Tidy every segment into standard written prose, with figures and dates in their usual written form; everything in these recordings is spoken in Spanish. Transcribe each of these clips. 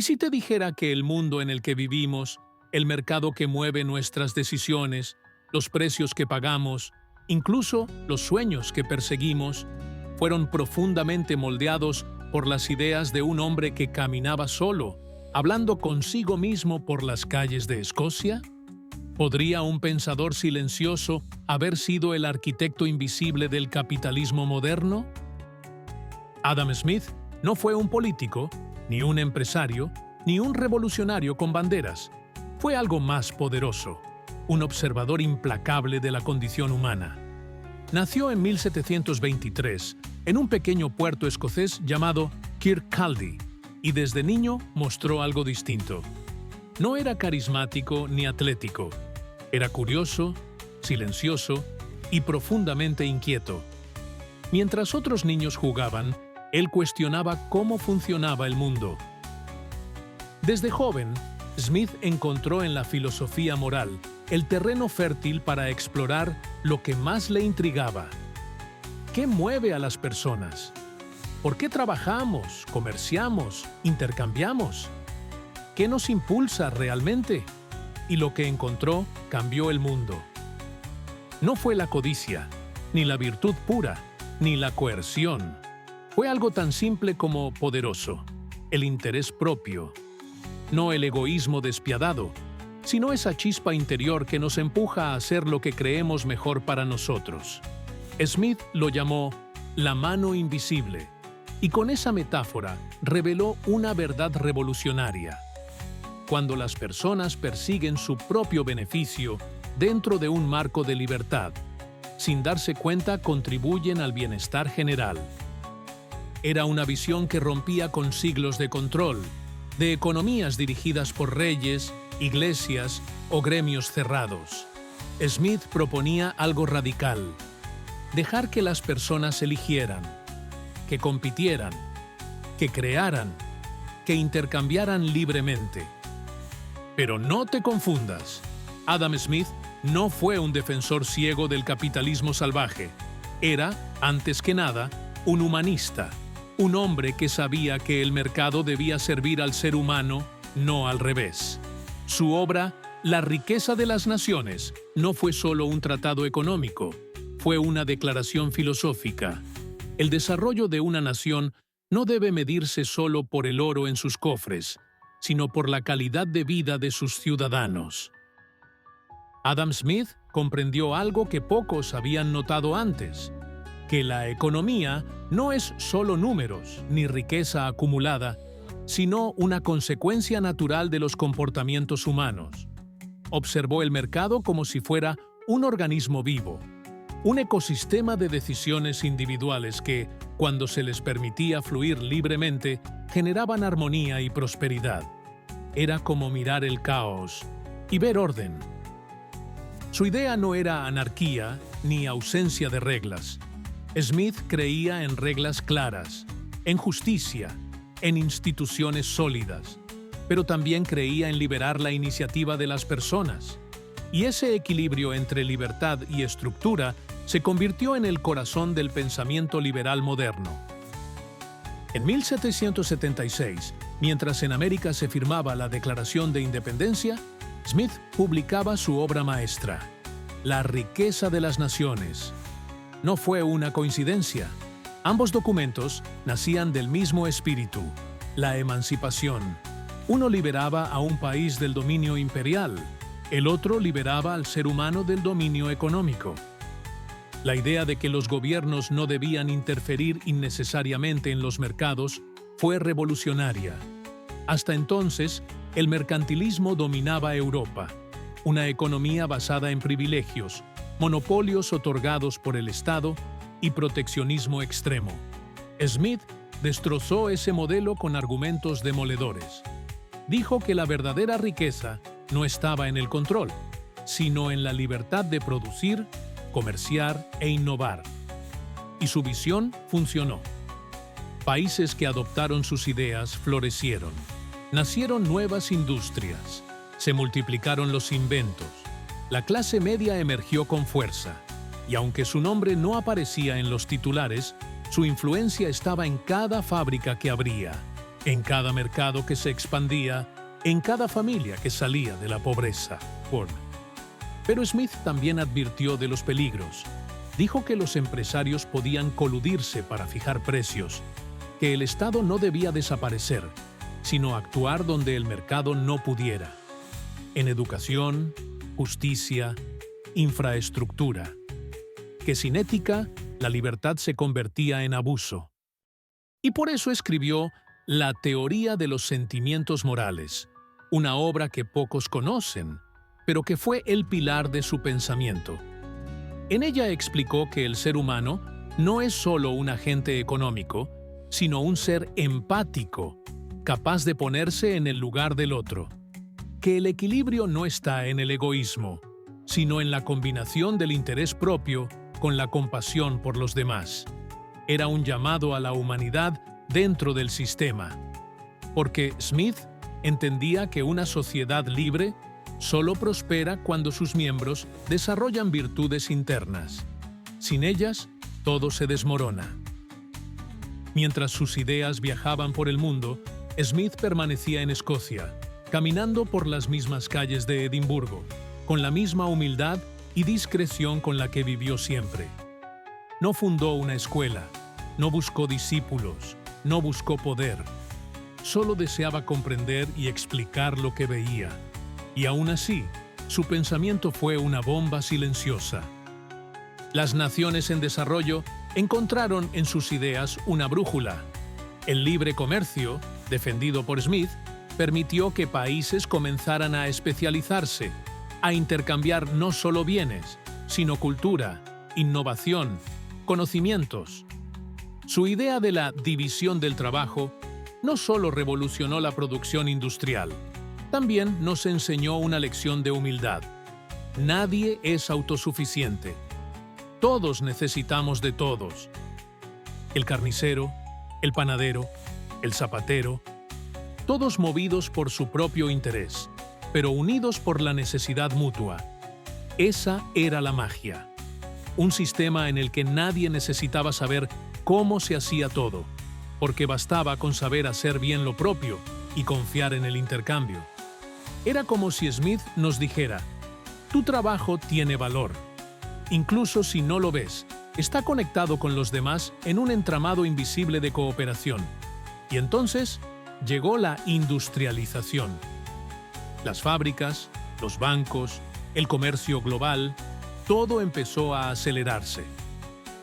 ¿Y si te dijera que el mundo en el que vivimos, el mercado que mueve nuestras decisiones, los precios que pagamos, incluso los sueños que perseguimos, fueron profundamente moldeados por las ideas de un hombre que caminaba solo, hablando consigo mismo por las calles de Escocia? ¿Podría un pensador silencioso haber sido el arquitecto invisible del capitalismo moderno? Adam Smith no fue un político, ni un empresario, ni un revolucionario con banderas. Fue algo más poderoso, un observador implacable de la condición humana. Nació en 1723 en un pequeño puerto escocés llamado Kirkcaldy, y desde niño mostró algo distinto. No era carismático ni atlético. Era curioso, silencioso y profundamente inquieto. Mientras otros niños jugaban, él cuestionaba cómo funcionaba el mundo. Desde joven, Smith encontró en la filosofía moral el terreno fértil para explorar lo que más le intrigaba. ¿Qué mueve a las personas? ¿Por qué trabajamos, comerciamos, intercambiamos? ¿Qué nos impulsa realmente? Y lo que encontró cambió el mundo. No fue la codicia, ni la virtud pura, ni la coerción. Fue algo tan simple como poderoso, el interés propio. No el egoísmo despiadado, sino esa chispa interior que nos empuja a hacer lo que creemos mejor para nosotros. Smith lo llamó la mano invisible, y con esa metáfora reveló una verdad revolucionaria. Cuando las personas persiguen su propio beneficio dentro de un marco de libertad, sin darse cuenta contribuyen al bienestar general. Era una visión que rompía con siglos de control, de economías dirigidas por reyes, iglesias o gremios cerrados. Smith proponía algo radical: dejar que las personas eligieran, que compitieran, que crearan, que intercambiaran libremente. Pero no te confundas. Adam Smith no fue un defensor ciego del capitalismo salvaje. Era, antes que nada, un humanista, un hombre que sabía que el mercado debía servir al ser humano, no al revés. Su obra, La riqueza de las naciones, no fue solo un tratado económico, fue una declaración filosófica. El desarrollo de una nación no debe medirse solo por el oro en sus cofres, sino por la calidad de vida de sus ciudadanos. Adam Smith comprendió algo que pocos habían notado antes: que la economía no es solo números ni riqueza acumulada, sino una consecuencia natural de los comportamientos humanos. Observó el mercado como si fuera un organismo vivo, un ecosistema de decisiones individuales que, cuando se les permitía fluir libremente, generaban armonía y prosperidad. Era como mirar el caos y ver orden. Su idea no era anarquía ni ausencia de reglas. Smith creía en reglas claras, en justicia, en instituciones sólidas, pero también creía en liberar la iniciativa de las personas. Y ese equilibrio entre libertad y estructura se convirtió en el corazón del pensamiento liberal moderno. En 1776, mientras en América se firmaba la Declaración de Independencia, Smith publicaba su obra maestra, La riqueza de las naciones. No fue una coincidencia. Ambos documentos nacían del mismo espíritu, la emancipación. Uno liberaba a un país del dominio imperial, el otro liberaba al ser humano del dominio económico. La idea de que los gobiernos no debían interferir innecesariamente en los mercados fue revolucionaria. Hasta entonces, el mercantilismo dominaba Europa, una economía basada en privilegios, monopolios otorgados por el Estado y proteccionismo extremo. Smith destrozó ese modelo con argumentos demoledores. Dijo que la verdadera riqueza no estaba en el control, sino en la libertad de producir, comerciar e innovar. Y su visión funcionó. Países que adoptaron sus ideas florecieron. Nacieron nuevas industrias. Se multiplicaron los inventos. La clase media emergió con fuerza. Y aunque su nombre no aparecía en los titulares, su influencia estaba en cada fábrica que abría, en cada mercado que se expandía, en cada familia que salía de la pobreza. Pero Smith también advirtió de los peligros. Dijo que los empresarios podían coludirse para fijar precios, que el Estado no debía desaparecer, sino actuar donde el mercado no pudiera, en educación, justicia, infraestructura, que sin ética, la libertad se convertía en abuso. Y por eso escribió La teoría de los sentimientos morales, una obra que pocos conocen, pero que fue el pilar de su pensamiento. En ella explicó que el ser humano no es solo un agente económico, sino un ser empático, capaz de ponerse en el lugar del otro. Que el equilibrio no está en el egoísmo, sino en la combinación del interés propio con la compasión por los demás. Era un llamado a la humanidad dentro del sistema, porque Smith entendía que una sociedad libre solo prospera cuando sus miembros desarrollan virtudes internas. Sin ellas, todo se desmorona. Mientras sus ideas viajaban por el mundo, Smith permanecía en Escocia, caminando por las mismas calles de Edimburgo, con la misma humildad y discreción con la que vivió siempre. No fundó una escuela, no buscó discípulos, no buscó poder. Solo deseaba comprender y explicar lo que veía. Y aún así, su pensamiento fue una bomba silenciosa. Las naciones en desarrollo encontraron en sus ideas una brújula. El libre comercio, defendido por Smith, permitió que países comenzaran a especializarse, a intercambiar no solo bienes, sino cultura, innovación, conocimientos. Su idea de la división del trabajo no solo revolucionó la producción industrial, también nos enseñó una lección de humildad. Nadie es autosuficiente. Todos necesitamos de todos. El carnicero, el panadero, el zapatero, todos movidos por su propio interés, pero unidos por la necesidad mutua. Esa era la magia. Un sistema en el que nadie necesitaba saber cómo se hacía todo, porque bastaba con saber hacer bien lo propio y confiar en el intercambio. Era como si Smith nos dijera, tu trabajo tiene valor. Incluso si no lo ves, está conectado con los demás en un entramado invisible de cooperación. Y entonces llegó la industrialización. Las fábricas, los bancos, el comercio global, todo empezó a acelerarse.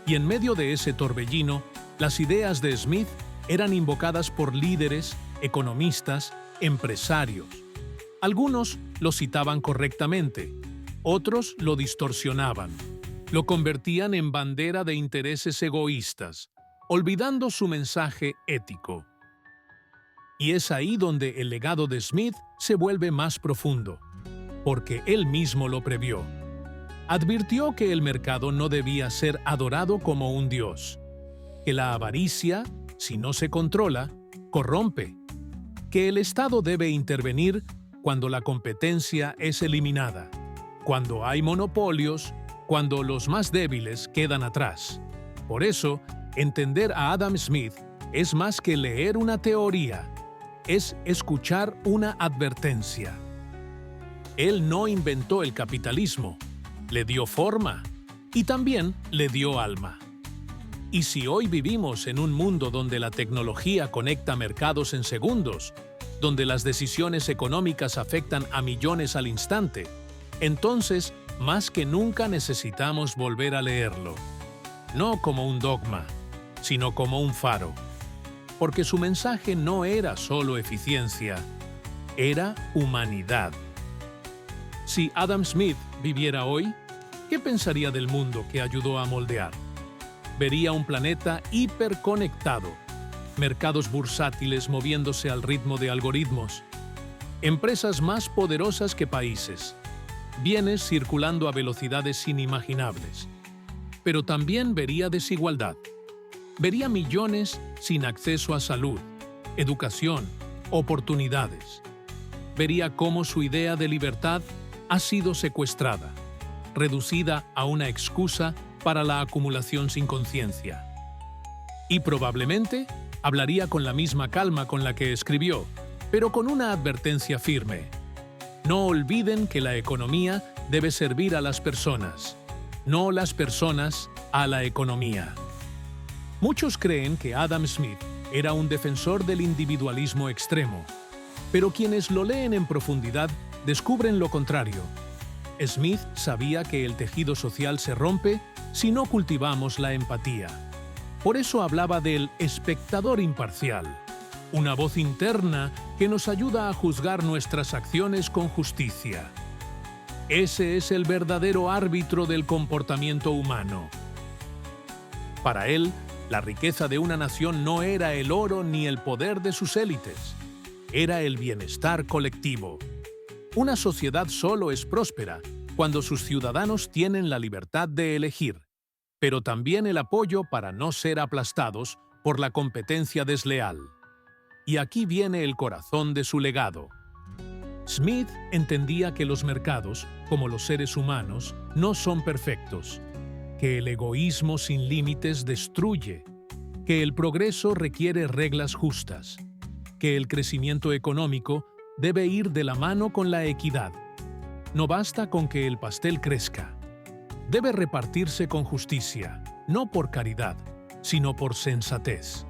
Y en medio de ese torbellino, las ideas de Smith eran invocadas por líderes, economistas, empresarios. Algunos lo citaban correctamente, otros lo distorsionaban. Lo convertían en bandera de intereses egoístas, olvidando su mensaje ético. Y es ahí donde el legado de Smith se vuelve más profundo, porque él mismo lo previó. Advirtió que el mercado no debía ser adorado como un dios, que la avaricia, si no se controla, corrompe, que el Estado debe intervenir cuando la competencia es eliminada, cuando hay monopolios, cuando los más débiles quedan atrás. Por eso, entender a Adam Smith es más que leer una teoría, es escuchar una advertencia. Él no inventó el capitalismo, le dio forma y también le dio alma. Y si hoy vivimos en un mundo donde la tecnología conecta mercados en segundos, donde las decisiones económicas afectan a millones al instante, entonces, más que nunca necesitamos volver a leerlo. No como un dogma, sino como un faro. Porque su mensaje no era solo eficiencia, era humanidad. Si Adam Smith viviera hoy, ¿qué pensaría del mundo que ayudó a moldear? Vería un planeta hiperconectado, mercados bursátiles moviéndose al ritmo de algoritmos, empresas más poderosas que países, bienes circulando a velocidades inimaginables. Pero también vería desigualdad. Vería millones sin acceso a salud, educación, oportunidades. Vería cómo su idea de libertad ha sido secuestrada, reducida a una excusa para la acumulación sin conciencia. Y probablemente Hablaría con la misma calma con la que escribió, pero con una advertencia firme. No olviden que la economía debe servir a las personas, no las personas a la economía. Muchos creen que Adam Smith era un defensor del individualismo extremo, pero quienes lo leen en profundidad descubren lo contrario. Smith sabía que el tejido social se rompe si no cultivamos la empatía. Por eso hablaba del espectador imparcial, una voz interna que nos ayuda a juzgar nuestras acciones con justicia. Ese es el verdadero árbitro del comportamiento humano. Para él, la riqueza de una nación no era el oro ni el poder de sus élites, era el bienestar colectivo. Una sociedad solo es próspera cuando sus ciudadanos tienen la libertad de elegir, pero también el apoyo para no ser aplastados por la competencia desleal. Y aquí viene el corazón de su legado. Smith entendía que los mercados, como los seres humanos, no son perfectos, que el egoísmo sin límites destruye, que el progreso requiere reglas justas, que el crecimiento económico debe ir de la mano con la equidad. No basta con que el pastel crezca. Debe repartirse con justicia, no por caridad, sino por sensatez.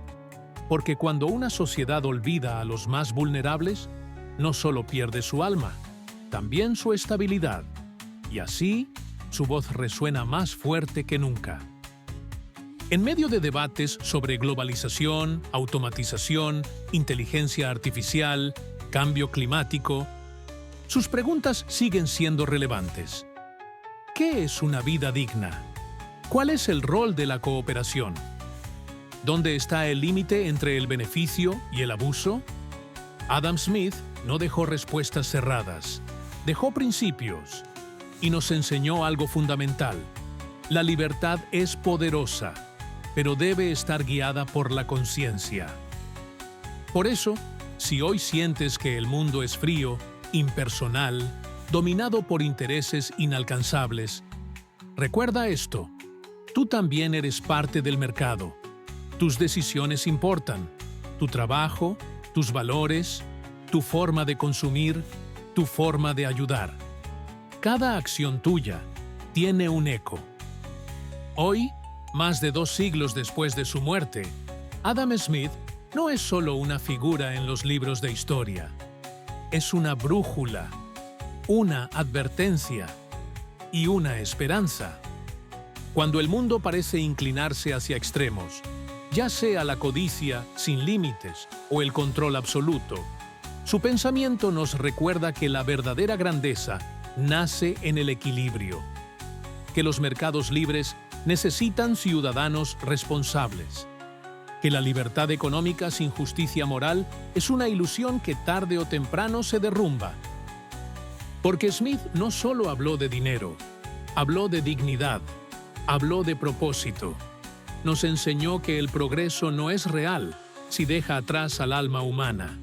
Porque cuando una sociedad olvida a los más vulnerables, no solo pierde su alma, también su estabilidad, y así su voz resuena más fuerte que nunca. En medio de debates sobre globalización, automatización, inteligencia artificial, cambio climático, sus preguntas siguen siendo relevantes. ¿Qué es una vida digna? ¿Cuál es el rol de la cooperación? ¿Dónde está el límite entre el beneficio y el abuso? Adam Smith no dejó respuestas cerradas, dejó principios y nos enseñó algo fundamental. La libertad es poderosa, pero debe estar guiada por la conciencia. Por eso, si hoy sientes que el mundo es frío, impersonal, dominado por intereses inalcanzables, recuerda esto: tú también eres parte del mercado. Tus decisiones importan, tu trabajo, tus valores, tu forma de consumir, tu forma de ayudar. Cada acción tuya tiene un eco. Hoy, más de 2 siglos después de su muerte, Adam Smith no es solo una figura en los libros de historia. Es una brújula, una advertencia y una esperanza. Cuando el mundo parece inclinarse hacia extremos, ya sea la codicia sin límites o el control absoluto, su pensamiento nos recuerda que la verdadera grandeza nace en el equilibrio, que los mercados libres necesitan ciudadanos responsables, que la libertad económica sin justicia moral es una ilusión que tarde o temprano se derrumba. Porque Smith no solo habló de dinero, habló de dignidad, habló de propósito. Nos enseñó que el progreso no es real si deja atrás al alma humana.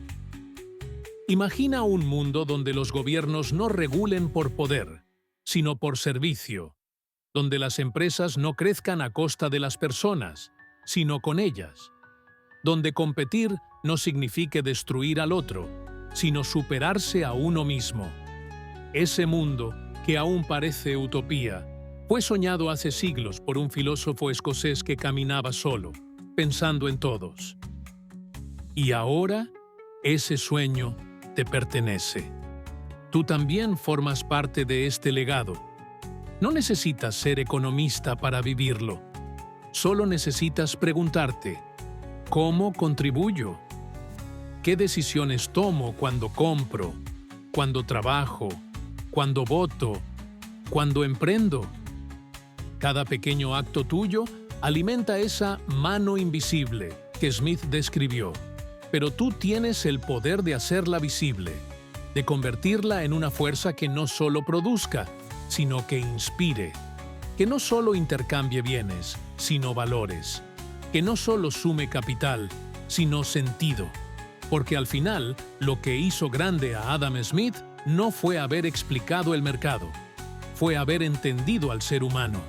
Imagina un mundo donde los gobiernos no regulen por poder, sino por servicio, donde las empresas no crezcan a costa de las personas, sino con ellas, donde competir no signifique destruir al otro, sino superarse a uno mismo. Ese mundo, que aún parece utopía, fue soñado hace siglos por un filósofo escocés que caminaba solo, pensando en todos. Y ahora, ese sueño te pertenece. Tú también formas parte de este legado. No necesitas ser economista para vivirlo. Solo necesitas preguntarte: ¿cómo contribuyo? ¿Qué decisiones tomo cuando compro, cuando trabajo, cuando voto, cuando emprendo? Cada pequeño acto tuyo alimenta esa mano invisible que Smith describió, pero tú tienes el poder de hacerla visible, de convertirla en una fuerza que no solo produzca, sino que inspire, que no solo intercambie bienes, sino valores, que no solo sume capital, sino sentido. Porque al final, lo que hizo grande a Adam Smith no fue haber explicado el mercado, fue haber entendido al ser humano.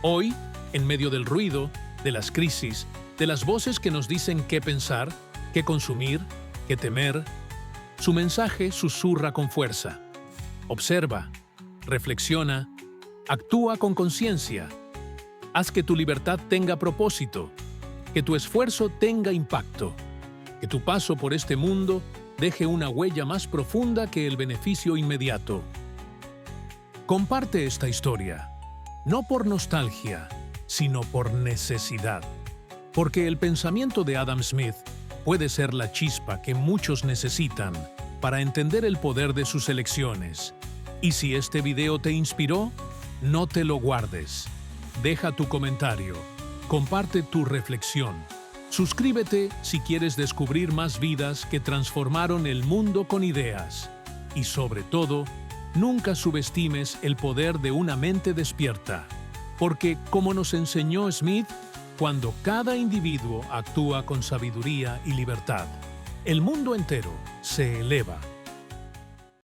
Hoy, en medio del ruido, de las crisis, de las voces que nos dicen qué pensar, qué consumir, qué temer. Su mensaje susurra con fuerza. Observa, reflexiona, actúa con conciencia. Haz que tu libertad tenga propósito, que tu esfuerzo tenga impacto, que tu paso por este mundo deje una huella más profunda que el beneficio inmediato. Comparte esta historia, no por nostalgia, sino por necesidad. Porque el pensamiento de Adam Smith puede ser la chispa que muchos necesitan para entender el poder de sus elecciones. Y si este video te inspiró, no te lo guardes. Deja tu comentario, comparte tu reflexión. Suscríbete si quieres descubrir más vidas que transformaron el mundo con ideas. Y sobre todo, nunca subestimes el poder de una mente despierta. Porque, como nos enseñó Smith, cuando cada individuo actúa con sabiduría y libertad, el mundo entero se eleva.